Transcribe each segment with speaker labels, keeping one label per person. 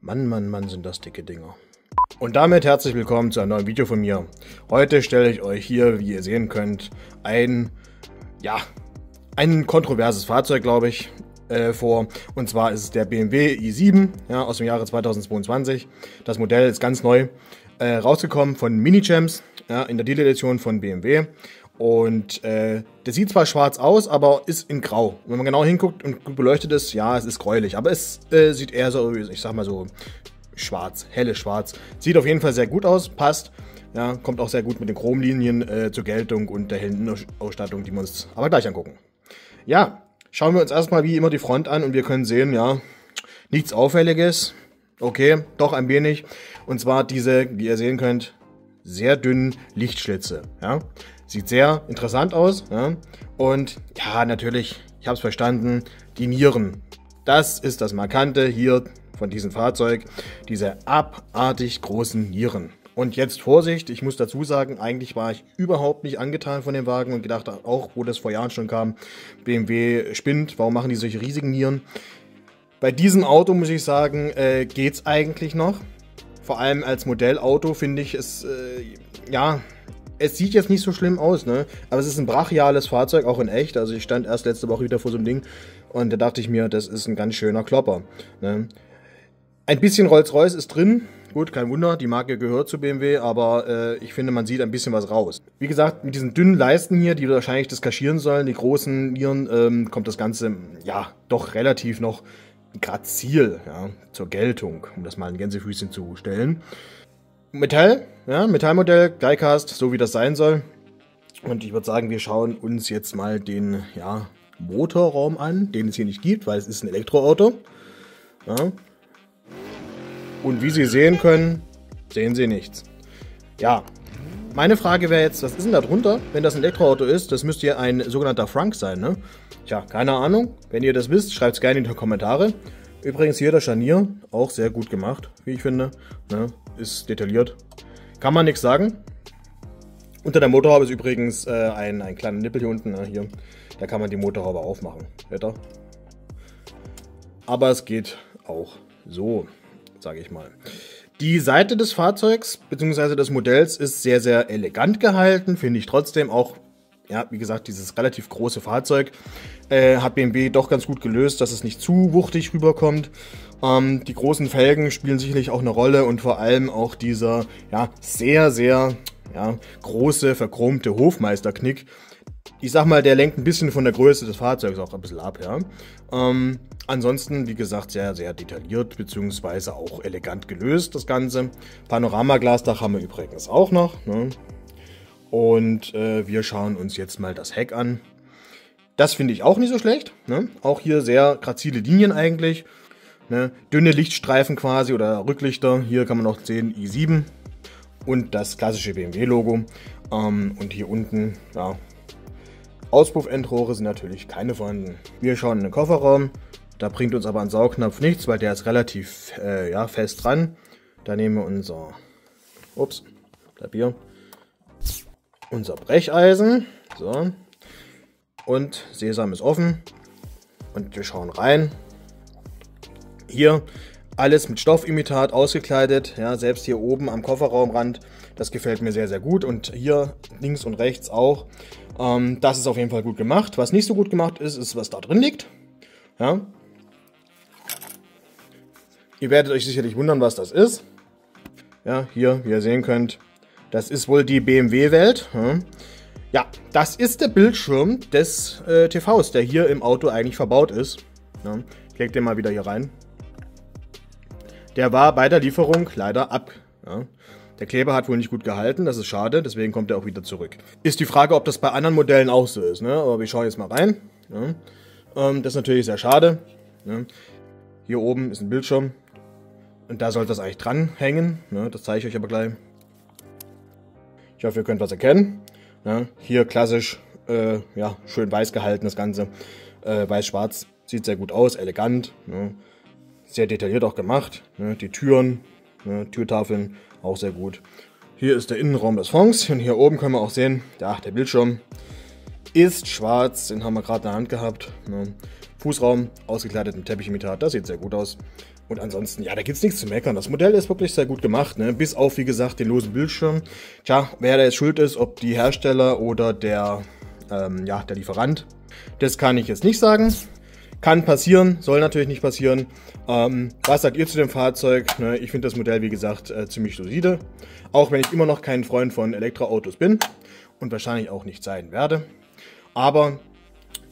Speaker 1: Mann, Mann, Mann, sind das dicke Dinger. Und damit herzlich willkommen zu einem neuen Video von mir. Heute stelle ich euch hier, wie ihr sehen könnt, ein kontroverses Fahrzeug, glaube ich, vor. Und zwar ist es der BMW i7 aus dem Jahre 2022. Das Modell ist ganz neu rausgekommen von Mini-Champs in der Dealer-Edition von BMW. Und der sieht zwar schwarz aus, aber ist in Grau. Wenn man genau hinguckt und gut beleuchtet ist, ja, es ist gräulich. Aber es sieht eher so, ich sag mal so, schwarz, helles Schwarz. Sieht auf jeden Fall sehr gut aus, passt. Ja, kommt auch sehr gut mit den Chromlinien zur Geltung und der hellen Innenausstattung, die wir uns aber gleich angucken. Ja, schauen wir uns erstmal wie immer die Front an und wir können sehen, ja, nichts Auffälliges. Okay, doch ein wenig. Und zwar diese, wie ihr sehen könnt, sehr dünnen Lichtschlitze. Ja. Sieht sehr interessant aus. Ja. Und ja, natürlich, ich habe es verstanden, die Nieren. Das ist das Markante hier von diesem Fahrzeug. Diese abartig großen Nieren. Und jetzt Vorsicht, ich muss dazu sagen, eigentlich war ich überhaupt nicht angetan von dem Wagen und gedacht, auch wo das vor Jahren schon kam, BMW spinnt, warum machen die solche riesigen Nieren? Bei diesem Auto muss ich sagen, geht's eigentlich noch. Vor allem als Modellauto finde ich es, es sieht jetzt nicht so schlimm aus, ne? Aber es ist ein brachiales Fahrzeug, auch in echt. Also ich stand erst letzte Woche wieder vor so einem Ding und da dachte ich mir, das ist ein ganz schöner Klopper, ne? Ein bisschen Rolls-Royce ist drin. Gut, kein Wunder, die Marke gehört zu BMW, aber ich finde, man sieht ein bisschen was raus. Wie gesagt, mit diesen dünnen Leisten hier, die wahrscheinlich das kaschieren sollen, die großen Nieren, kommt das Ganze, ja, doch relativ noch grazil, ja, zur Geltung, um das mal in Gänsefüßchen zu stellen. Metall, ja, Metallmodell, Diecast, so wie das sein soll. Und ich würde sagen, wir schauen uns jetzt mal den, ja, Motorraum an, den es hier nicht gibt, weil es ist ein Elektroauto. Ja. Und wie Sie sehen können, sehen Sie nichts. Ja, meine Frage wäre jetzt, was ist denn da drunter, wenn das ein Elektroauto ist? Das müsste ja ein sogenannter Frank sein, ne? Tja, keine Ahnung. Wenn ihr das wisst, schreibt es gerne in die Kommentare. Übrigens hier das Scharnier, auch sehr gut gemacht, wie ich finde. Ne? Ist detailliert. Kann man nichts sagen. Unter der Motorhaube ist übrigens ein kleiner Nippel hier unten. Hier. Da kann man die Motorhaube aufmachen. Wetter. Aber es geht auch so, sage ich mal. Die Seite des Fahrzeugs bzw. des Modells ist sehr, sehr elegant gehalten. Finde ich trotzdem auch, ja, wie gesagt, dieses relativ große Fahrzeug hat BMW doch ganz gut gelöst, dass es nicht zu wuchtig rüberkommt. Die großen Felgen spielen sicherlich auch eine Rolle und vor allem auch dieser, ja, sehr, sehr, ja, große, verchromte Hofmeisterknick. Ich sag mal, der lenkt ein bisschen von der Größe des Fahrzeugs auch ein bisschen ab, ja. Ansonsten, wie gesagt, sehr, sehr detailliert bzw. auch elegant gelöst, das Ganze. Panoramaglasdach haben wir übrigens auch noch, ne? Und wir schauen uns jetzt mal das Heck an. Das finde ich auch nicht so schlecht, ne? Auch hier sehr grazile Linien eigentlich, ne? Dünne Lichtstreifen quasi oder Rücklichter. Hier kann man noch sehen i7 und das klassische BMW-Logo. Und hier unten, ja, Auspuffendrohre sind natürlich keine vorhanden. Wir schauen in den Kofferraum. Da bringt uns aber ein Saugnapf nichts, weil der ist relativ fest dran. Da nehmen wir unser, unser Brecheisen. So. Und Sesam ist offen. Und wir schauen rein. Hier alles mit Stoffimitat ausgekleidet. Ja, selbst hier oben am Kofferraumrand. Das gefällt mir sehr, sehr gut. Und hier links und rechts auch. Das ist auf jeden Fall gut gemacht. Was nicht so gut gemacht ist, ist, was da drin liegt. Ja. Ihr werdet euch sicherlich wundern, was das ist. Ja, hier, wie ihr sehen könnt, das ist wohl die BMW-Welt. Ja, das ist der Bildschirm des TVs, der hier im Auto eigentlich verbaut ist. Ja, ich leg den mal wieder hier rein. Der war bei der Lieferung leider ab. Ja. Der Kleber hat wohl nicht gut gehalten, das ist schade, deswegen kommt er auch wieder zurück. Ist die Frage, ob das bei anderen Modellen auch so ist, ne? Aber wir schauen jetzt mal rein. Ja. Das ist natürlich sehr schade. Ne? Hier oben ist ein Bildschirm und da sollte das eigentlich dran hängen. Ne? Das zeige ich euch aber gleich. Ich hoffe, ihr könnt was erkennen. Ja. Hier klassisch, ja, schön weiß gehalten das Ganze. Weiß-schwarz, sieht sehr gut aus, elegant. Ne? Sehr detailliert auch gemacht. Ne? Die Türen, ne? Türtafeln. Auch sehr gut. Hier ist der Innenraum des Fonds und hier oben können wir auch sehen, ja, der Bildschirm ist schwarz, den haben wir gerade in der Hand gehabt. Ne? Fußraum ausgekleidet mit Teppichimitat, das sieht sehr gut aus. Und ansonsten, ja, da gibt's nichts zu meckern. Das Modell ist wirklich sehr gut gemacht, ne? Bis auf, wie gesagt, den losen Bildschirm. Tja, wer da jetzt schuld ist, ob die Hersteller oder der Lieferant, das kann ich jetzt nicht sagen. Kann passieren, soll natürlich nicht passieren. Was sagt ihr zu dem Fahrzeug? Ne, ich finde das Modell, wie gesagt, ziemlich solide. Auch wenn ich immer noch kein Freund von Elektroautos bin und wahrscheinlich auch nicht sein werde. Aber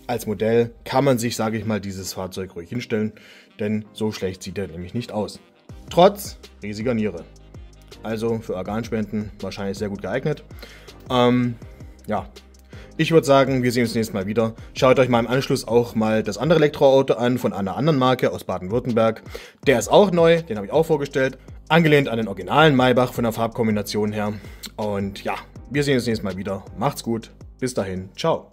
Speaker 1: als Modell kann man sich, sage ich mal, dieses Fahrzeug ruhig hinstellen, denn so schlecht sieht er nämlich nicht aus. Trotz riesiger Niere. Also für Organspenden wahrscheinlich sehr gut geeignet. Ja, ich würde sagen, wir sehen uns nächstes Mal wieder. Schaut euch mal im Anschluss auch mal das andere Elektroauto an von einer anderen Marke aus Baden-Württemberg. Der ist auch neu, den habe ich auch vorgestellt. Angelehnt an den originalen Maybach von der Farbkombination her. Und ja, wir sehen uns nächstes Mal wieder. Macht's gut. Bis dahin. Ciao.